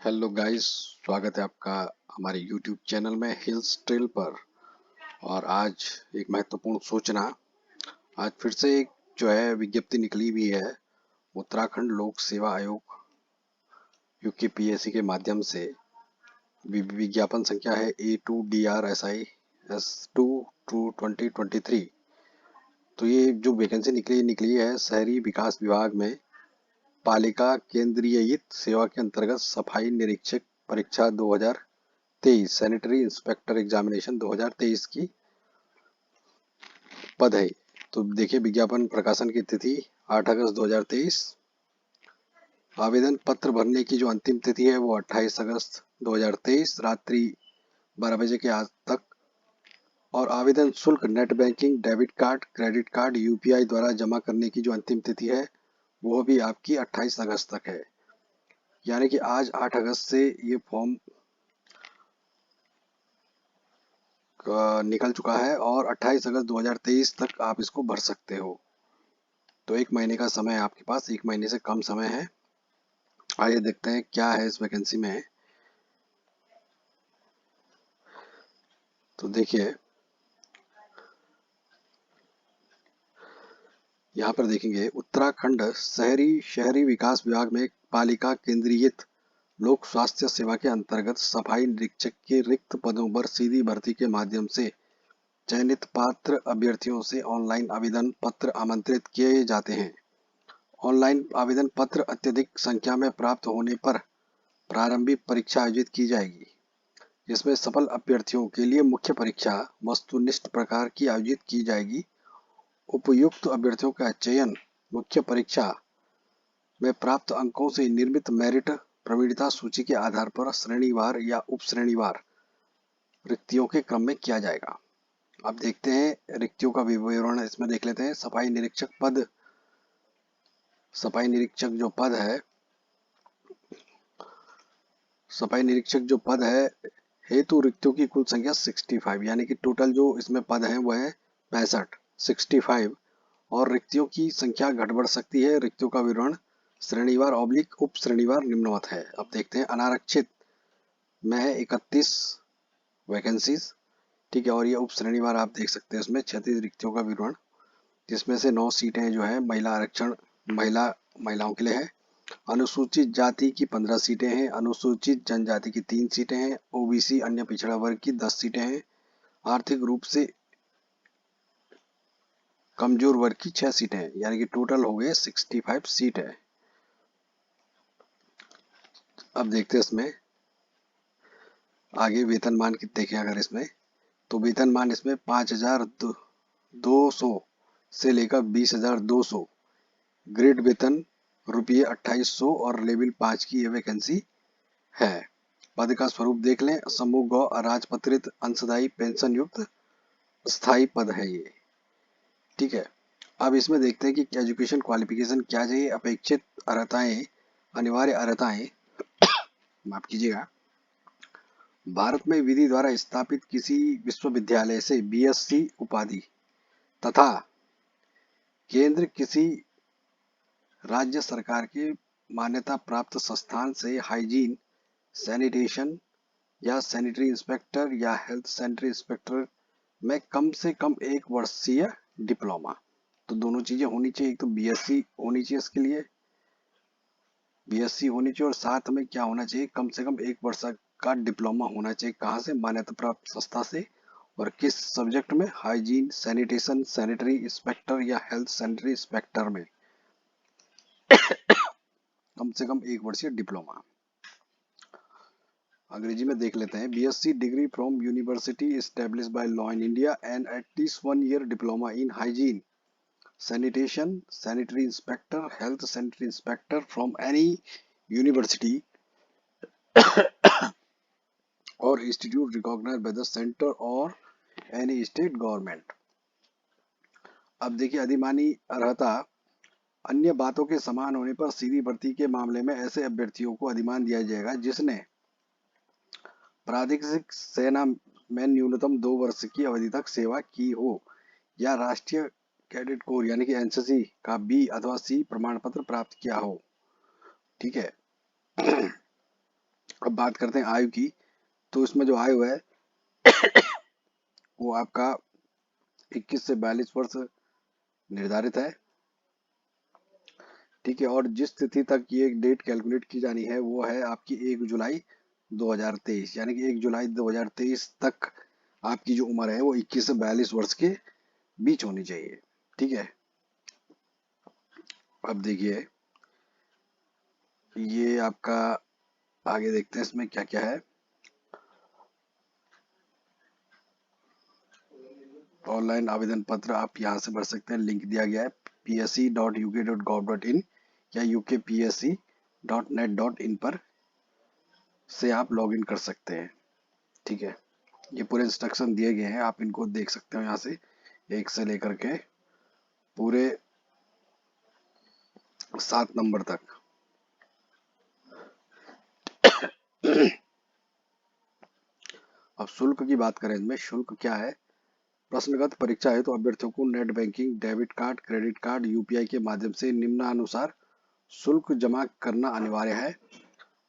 Hello guys, स्वागत है आपका हमारे यूट्यूब चैनल में हिल्स ट्रेल पर। और आज एक महत्वपूर्ण सूचना। आज फिर से एक जो है विज्ञप्ति निकली हुई है उत्तराखंड लोक सेवा आयोग यूकेपीएससी के माध्यम से। विज्ञापन संख्या है A2DRSI S2 2023। तो ये जो वैकेंसी निकली है शहरी विकास विभाग में पालिका केंद्रीयित सेवा के अंतर्गत सफाई निरीक्षक परीक्षा 2023 सैनिटरी इंस्पेक्टर एग्जामिनेशन 2023 की पद है। तो देखिए, विज्ञापन प्रकाशन की तिथि 8 अगस्त 2023। आवेदन पत्र भरने की जो अंतिम तिथि है वो 28 अगस्त 2023 रात्रि 12 बजे के आज तक। और आवेदन शुल्क net banking, debit card, credit card, UPI द्वारा जमा करने की जो अंतिम तिथि है वो भी आपकी 28 अगस्त तक है। यानी कि आज 8 अगस्त से ये फॉर्म निकल चुका है और 28 अगस्त 2023 तक आप इसको भर सकते हो। तो एक महीने का समय है आपके पास, एक महीने से कम समय है। आइए देखते हैं क्या है इस वैकेंसी में। तो देखिए, यहाँ पर देखेंगे उत्तराखंड शहरी विकास विभाग में पालिका केंद्रीयत लोक स्वास्थ्य सेवा के अंतर्गत सफाई निरीक्षक के रिक्त पदों पर सीधी भर्ती के माध्यम से चयनित पात्र अभ्यर्थियों से ऑनलाइन आवेदन पत्र आमंत्रित किए जाते हैं। ऑनलाइन आवेदन पत्र अत्यधिक संख्या में प्राप्त होने पर प्रारंभिक परीक्षा आयोजित की जाएगी, जिसमें सफल अभ्यर्थियों के लिए मुख्य परीक्षा वस्तुनिष्ठ प्रकार की आयोजित की जाएगी। उपयुक्त अभ्यर्थियों का चयन मुख्य परीक्षा में प्राप्त अंकों से निर्मित मेरिट प्रवीणता सूची के आधार पर श्रेणीवार या उप श्रेणीवार रिक्तियों के क्रम में किया जाएगा। अब देखते हैं रिक्तियों का विवरण, इसमें देख लेते हैं। सफाई निरीक्षक जो पद है हेतु रिक्तियों की कुल संख्या 65, यानी कि टोटल जो इसमें पद हैं वो है 65। और रिक्तियों की संख्या घट बढ़ सकती है। रिक्तियों का विवरण श्रेणीवार ऑब्लिक उप श्रेणीवार निम्नवत है। अब देखते हैं। अनारक्षित में है 31 वैकेंसीज, ठीक है। और ये उप श्रेणीवार आप देख सकते हैं इसमें 36 रिक्तियों का विवरण, जिसमें से 9 सीटें जो है महिला आरक्षण महिलाओं के लिए है। अनुसूचित जाति की 15 सीटें हैं। अनुसूचित जनजाति की 3 सीटें हैं। ओबीसी अन्य पिछड़ा वर्ग की 10 सीटें हैं। आर्थिक रूप से कमजोर वर्ग की 6 सीटें हैं, यानी कि टोटल हो गए 65 सीट है। अब देखते हैं इसमें आगे वेतनमान कितने देखें। अगर इसमें तो वेतनमान इसमें 5,200 से लेकर 20,200। ग्रेड वेतन रुपये 2800 और लेवल 5 की ये वैकेंसी है। पद का स्वरूप देख लें। समूह गौ अराजपत्रित अंशदायी पेंशन युक्त स्थायी पद है ये, ठीक है। अब इसमें देखते हैं कि एजुकेशन क्वालिफिकेशन क्या चाहिए। अपेक्षित अर्हताएं, अनिवार्य अर्हताएं, माफ कीजिएगा, भारत में विधि द्वारा स्थापित किसी विश्वविद्यालय से बीएससी उपाधि तथा केंद्र किसी राज्य सरकार के मान्यता प्राप्त संस्थान से हाइजीन, सैनिटेशन या सैनिटरी इंस्पेक्टर या हेल्थ सैनिटरी इंस्पेक्टर में कम से कम 1 वर्षीय डिप्लोमा। तो दोनों चीजें होनी चाहिए। एक तो बीएससी होनी चाहिए, इसके लिए बीएससी होनी चाहिए और साथ में क्या होना चाहिए, कम से कम 1 वर्ष का डिप्लोमा होना चाहिए। कहाँ से? मान्यता प्राप्त संस्था से। और किस सब्जेक्ट में? हाइजीन, सैनिटेशन, सैनिटरी इंस्पेक्टर या हेल्थ सैनिटरी इंस्पेक्टर में कम से कम 1 वर्षीय डिप्लोमा। अंग्रेजी में देख लेते हैं। BSc degree from university established by law in India and at least 1 year diploma in hygiene, sanitation, sanitary inspector, health sanitary inspector from any university or institute recognized by the center or any state government। अब देखिए, अधिमानी अर्हता अन्य बातों के समान होने पर सीधी भर्ती के मामले में ऐसे अभ्यर्थियों को अधिमान दिया जाएगा जिसने प्रादेशिक सेना में न्यूनतम 2 वर्ष की अवधि तक सेवा की हो या राष्ट्रीय कैडेट कोर यानी कि एनसीसी का बी अथवा सी प्रमाण पत्र प्राप्त किया हो, ठीक है। अब बात करते हैं आयु की। तो इसमें जो आयु है वो आपका 21 से 42 वर्ष निर्धारित है। ठीक है, और जिस तिथि तक ये डेट कैलकुलेट की जानी है वो है आपकी 1 जुलाई 2023, यानी कि 1 जुलाई 2023 तक आपकी जो उम्र है वो 21 से 42 वर्ष के बीच होनी चाहिए। ठीक है, अब देखिए ये आपका, आगे देखते हैं इसमें क्या क्या है। ऑनलाइन आवेदन पत्र आप यहाँ से भर सकते हैं, लिंक दिया गया है psc.uk.gov.in या ukpsc.net.in पर से आप लॉगिन कर सकते हैं। ठीक है, ये पूरे इंस्ट्रक्शन दिए गए हैं, आप इनको देख सकते हो यहाँ से, एक से लेकर के पूरे 7 नंबर तक। अब शुल्क की बात करें, इसमें शुल्क क्या है। प्रश्नगत परीक्षा है तो अभ्यर्थियों को net banking, debit card, credit card, UPI के माध्यम से निम्नानुसार शुल्क जमा करना अनिवार्य है।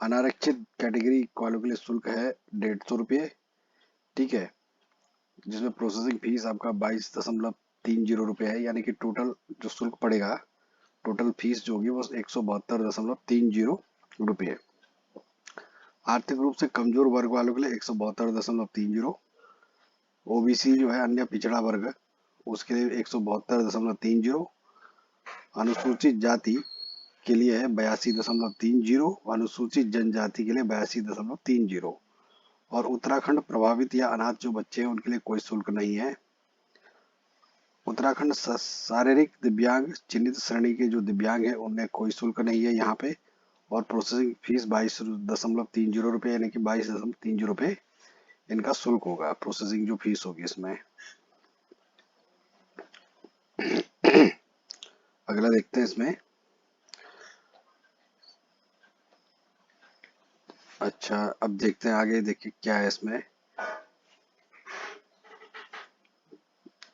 अनारक्षित कैटेगरी वालों के लिए शुल्क है 150 रुपये। ठीक है, जिसमें प्रोसेसिंग फीस आपका 22.30 रुपये है, यानी कि टोटल जो शुल्क पड़ेगा, टोटल फीस जो होगी वो 172.30 रुपये। आर्थिक रूप से कमजोर वर्ग वालों के लिए 172.30। ओबीसी जो है अन्य पिछड़ा वर्ग, उसके लिए 172.30। अनुसूचित जाति के लिए है 82.30। अनुसूचित जनजाति के लिए 82.30। और उत्तराखंड प्रभावित या अनाथ जो बच्चे हैं उनके लिए कोई शुल्क नहीं है। उत्तराखंड शारीरिक दिव्यांग चिन्हित श्रेणी के जो दिव्यांग है उनमें कोई शुल्क नहीं है यहाँ पे। और प्रोसेसिंग फीस 22.30 रुपये, यानी कि 22.30 रुपये इनका शुल्क होगा, प्रोसेसिंग जो फीस होगी इसमें। अगला देखते हैं इसमें। अच्छा, अब देखते हैं आगे, देखिए क्या है इसमें।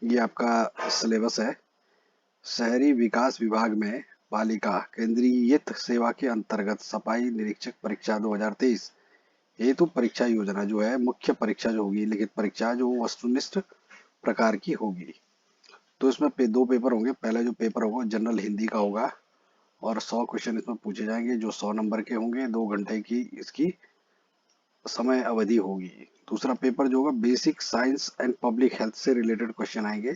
ये आपका सिलेबस है। शहरी विकास विभाग में बालिका केंद्रीयत सेवा के अंतर्गत सफाई निरीक्षक परीक्षा 2023 हेतु परीक्षा योजना जो है, मुख्य परीक्षा जो होगी, लिखित परीक्षा जो वस्तुनिष्ठ प्रकार की होगी। तो इसमें दो पेपर होंगे। पहला जो पेपर होगा जनरल हिंदी का होगा और 100 क्वेश्चन इसमें पूछे जाएंगे जो 100 नंबर के होंगे। 2 घंटे की इसकी समय अवधि होगी। दूसरा पेपर जो होगा basic science and public health से रिलेटेड क्वेश्चन आएंगे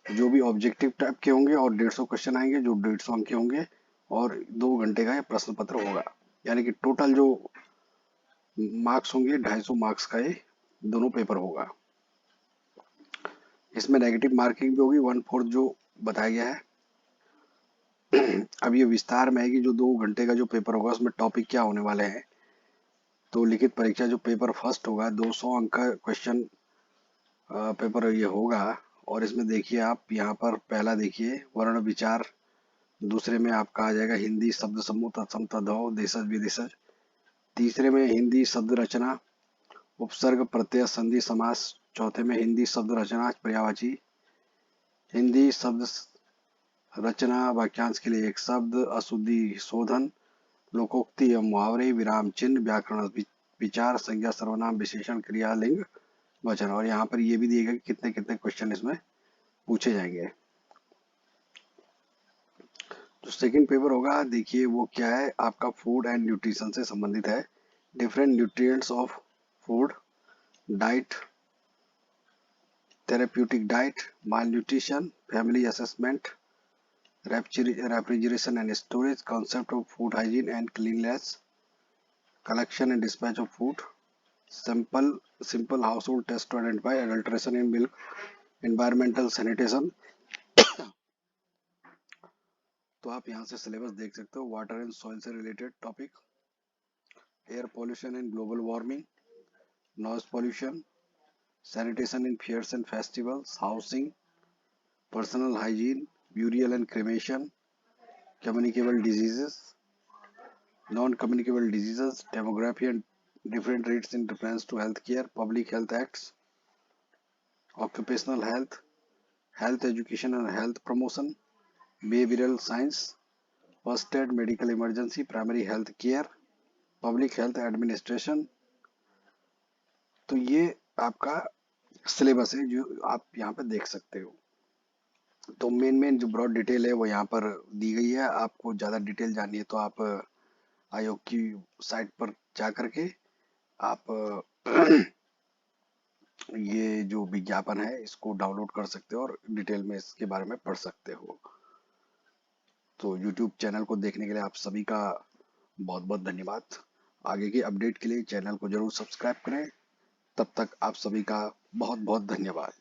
जो भी ऑब्जेक्टिव टाइप के होंगे, और 150 क्वेश्चन आएंगे जो 150 अंक के होंगे, और 2 घंटे का ये प्रश्न पत्र होगा। यानी कि टोटल जो मार्क्स होंगे 250 मार्क्स का ये दोनों पेपर होगा। इसमें नेगेटिव मार्किंग भी होगी 1/4 जो बताया गया है। अब ये विस्तार में है कि जो 2 घंटे का जो पेपर होगा उसमें टॉपिक क्या होने वाले हैं। तो लिखित परीक्षा जो पेपर फर्स्ट होगा 200 अंक का क्वेश्चन पेपर ये होगा। और इसमें देखिए आप यहाँ पर पहला देखिए वर्ण विचार, दूसरे में आपका आ जाएगा हिंदी शब्द समूह तत्सम तद्भव देशज विदेशज, तीसरे में हिंदी शब्द रचना उपसर्ग प्रत्यय संधि समास, चौथे में हिंदी शब्द रचना पर्यायवाची, हिंदी शब्द रचना वाक्यांश के लिए एक शब्द, अशुद्धि शोधन, लोकोक्ति एवं मुहावरे, विराम चिन्ह, व्याकरण विचार, संज्ञा सर्वनाम विशेषण क्रिया लिंग वचन। और यहाँ पर ये भी दिएगा कि कितने कितने क्वेश्चन इसमें पूछे जाएंगे। जो सेकंड पेपर होगा देखिए वो क्या है, आपका फूड एंड न्यूट्रिशन से संबंधित है। Different nutrients of food, diet, therapeutic diet, mall nutrition, family assessment, refrigeration and storage, concept of food hygiene and cleanliness, collection and dispatch of food, simple household test to identify adulteration in milk, environmental sanitation। तो आप यहाँ से syllabus देख सकते हो। Water and soil से related topic, air pollution and global warming, noise pollution, sanitation in fairs and festivals, housing, personal hygiene, burial and cremation, communicable diseases, non-communicable diseases, demography and different rates in reference to healthcare, public health acts, occupational health, health education and health promotion, behavioral science, first aid, medical emergency, primary health care, public health administration. तो ये आपका syllabus है जो आप यहाँ पे देख सकते हो। तो मेन जो ब्रॉड डिटेल है वो यहाँ पर दी गई है। आपको ज़्यादा डिटेल जाननी है तो आप आयोग की साइट पर जा करके आप ये जो विज्ञापन है इसको डाउनलोड कर सकते हो और डिटेल में इसके बारे में पढ़ सकते हो। तो यूट्यूब चैनल को देखने के लिए आप सभी का बहुत बहुत धन्यवाद। आगे की अपडेट के लिए चैनल को जरूर सब्सक्राइब करें। तब तक आप सभी का बहुत बहुत धन्यवाद।